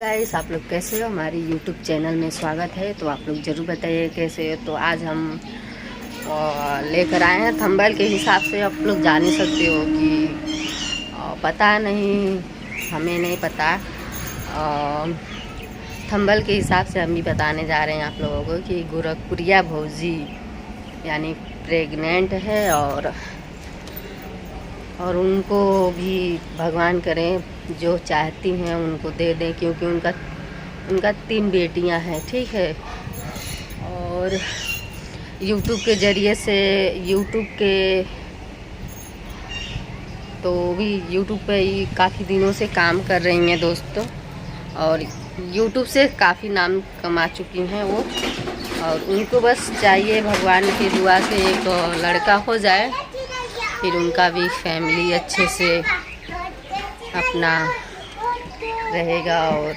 Guys, आप लोग कैसे हो? हमारी यूट्यूब चैनल में स्वागत है। तो आप लोग ज़रूर बताइए कैसे हो। तो आज हम लेकर आए हैं थंबनेल के हिसाब से। आप लोग जान ही सकते हो कि पता नहीं, हमें नहीं पता। थंबनेल के हिसाब से हम भी बताने जा रहे हैं आप लोगों को कि गोरखपुरिया भौजी यानी प्रेग्नेंट है और उनको भी भगवान करें जो चाहती हैं उनको दे दें, क्योंकि उनका 3 बेटियां हैं, ठीक है। और यूट्यूब के ज़रिए से यूट्यूब पे ही काफ़ी दिनों से काम कर रही हैं दोस्तों, और यूट्यूब से काफ़ी नाम कमा चुकी हैं वो। और उनको बस चाहिए भगवान की दुआ से एक लड़का हो जाए, फिर उनका भी फैमिली अच्छे से अपना रहेगा। और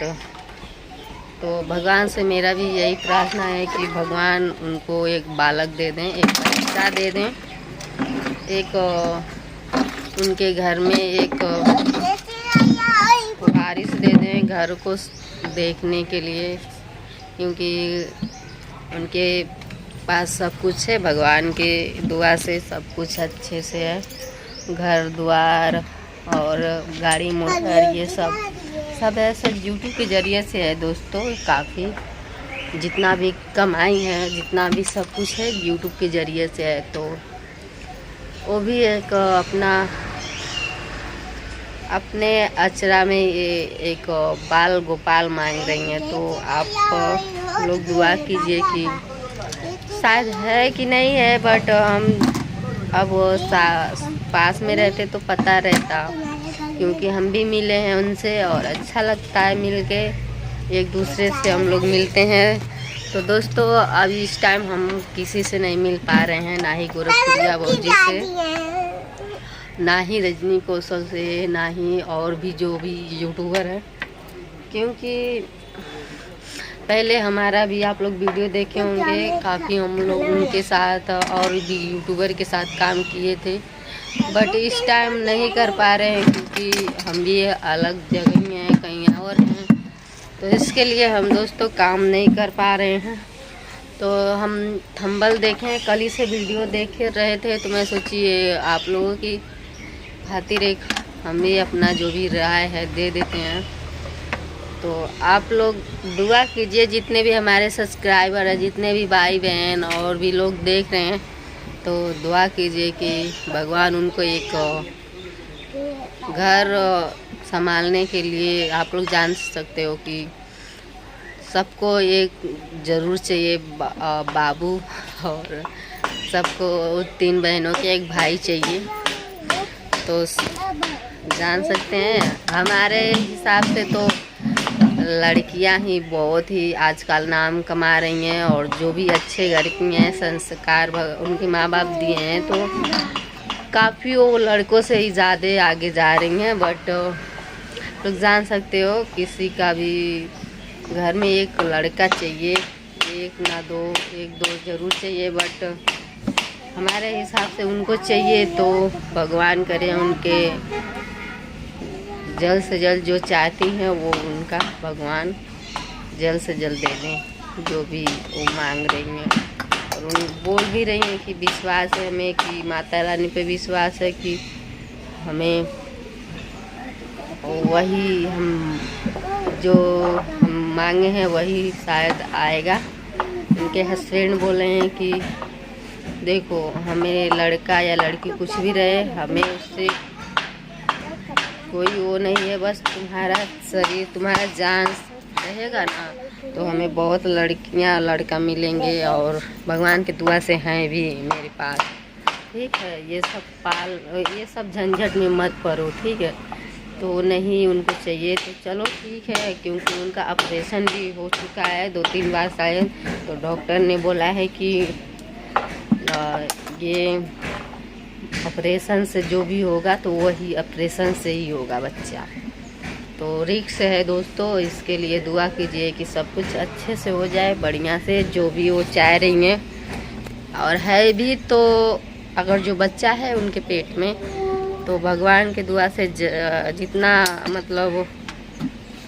तो भगवान से मेरा भी यही प्रार्थना है कि भगवान उनको एक बालक दे दें, एक बच्चा दे दें, एक उनके घर में एक वारिस दे दें घर को देखने के लिए, क्योंकि उनके पास सब कुछ है। भगवान के दुआ से सब कुछ अच्छे से है, घर द्वार और गाड़ी मोटर ये सब है, सब यूट्यूब के ज़रिए से है दोस्तों। काफ़ी जितना भी कमाई है, जितना भी सब कुछ है यूट्यूब के ज़रिए से है। तो वो भी एक अपने अचरा में एक बाल गोपाल मांग रही हैं। तो आप लोग दुआ कीजिए कि शायद है कि नहीं है, बट हम अब पास में रहते तो पता रहता, क्योंकि हम भी मिले हैं उनसे और अच्छा लगता है मिल के, एक दूसरे से हम लोग मिलते हैं। तो दोस्तों अभी इस टाइम हम किसी से नहीं मिल पा रहे हैं, ना ही गोरखपुरिया भौजी से, ना ही रजनी कौशल से, ना ही और भी जो भी यूट्यूबर है, क्योंकि पहले हमारा भी आप लोग वीडियो देखे होंगे, काफ़ी हम लोग उनके साथ और भी यूट्यूबर के साथ काम किए थे, बट इस टाइम नहीं कर पा रहे हैं क्योंकि हम भी अलग जगह में हैं, कहीं और हैं। तो इसके लिए हम दोस्तों काम नहीं कर पा रहे हैं। तो हम थंबनेल देखें, कल ही से वीडियो देख रहे थे, तो मैं सोचिए आप लोगों की खातिर एक हम भी अपना जो भी राय है दे देते हैं। तो आप लोग दुआ कीजिए, जितने भी हमारे सब्सक्राइबर हैं, जितने भी भाई बहन और भी लोग देख रहे हैं, तो दुआ कीजिए कि भगवान उनको एक घर संभालने के लिए, आप लोग जान सकते हो कि सबको एक ज़रूर चाहिए बाबू, और सबको 3 बहनों के एक भाई चाहिए। तो जान सकते हैं हमारे हिसाब से तो लड़कियां ही बहुत ही आजकल नाम कमा रही हैं, और जो भी अच्छे घर की हैं, संस्कार उनके माँ बाप दिए हैं, तो काफ़ी वो लड़कों से ही ज़्यादा आगे जा रही हैं। बट लोग जान सकते हो किसी का भी घर में एक लड़का चाहिए, एक ना दो, एक दो ज़रूर चाहिए, बट हमारे हिसाब से उनको चाहिए। तो भगवान करे उनके जल्द से जल्द जो चाहती हैं वो उनका भगवान जल्द से जल्द दे दें, जो भी वो मांग रही हैं। और उन बोल भी रही हैं कि विश्वास है हमें, कि माता रानी पे विश्वास है कि हमें वही हम जो हम मांगे हैं वही शायद आएगा। उनके हस्बैंड बोले हैं कि देखो, हमें लड़का या लड़की कुछ भी रहे, हमें उससे कोई वो नहीं है, बस तुम्हारा शरीर, तुम्हारा जान रहेगा ना, तो हमें बहुत लड़कियां लड़का मिलेंगे। और भगवान की दुआ से हैं भी मेरे पास, ठीक है। ये सब झंझट में मत पड़ो, ठीक है। तो नहीं उनको चाहिए तो चलो ठीक है, क्योंकि उनका ऑपरेशन भी हो चुका है 2-3 बार शायद। तो डॉक्टर ने बोला है कि ये ऑपरेशन से जो भी होगा तो वही ऑपरेशन से ही होगा बच्चा। तो रिस्क है दोस्तों, इसके लिए दुआ कीजिए कि सब कुछ अच्छे से हो जाए, बढ़िया से, जो भी वो चाह रही हैं। और है भी तो अगर जो बच्चा है उनके पेट में, तो भगवान के दुआ से जितना मतलब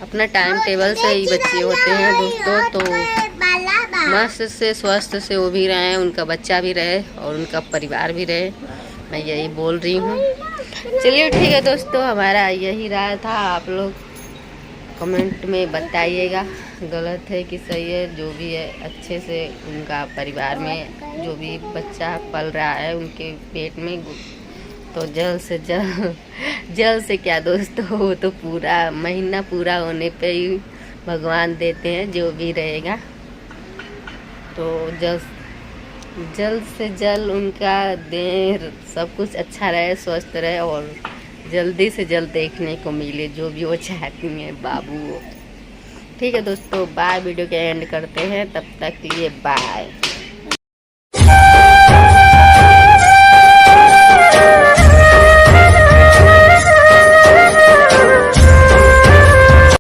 अपना टाइम टेबल से ही बच्चे होते हैं दोस्तों, तो मस्त से स्वस्थ से वो भी रहें, उनका बच्चा भी रहे और उनका परिवार भी रहे, मैं यही बोल रही हूँ। चलिए ठीक है दोस्तों, हमारा यही राय था। आप लोग कमेंट में बताइएगा गलत है कि सही है। जो भी है अच्छे से उनका परिवार में जो भी बच्चा पल रहा है उनके पेट में, तो जल्द से क्या दोस्तों, वो तो पूरा महीना पूरा होने पे ही भगवान देते हैं जो भी रहेगा। तो जल्द से जल्द उनका देह सब कुछ अच्छा रहे, स्वस्थ रहे और जल्दी से जल्द देखने को मिले जो भी वो चाहती हैं बाबू। ठीक है दोस्तों, बाय। वीडियो के एंड करते हैं, तब तक के लिए बाय।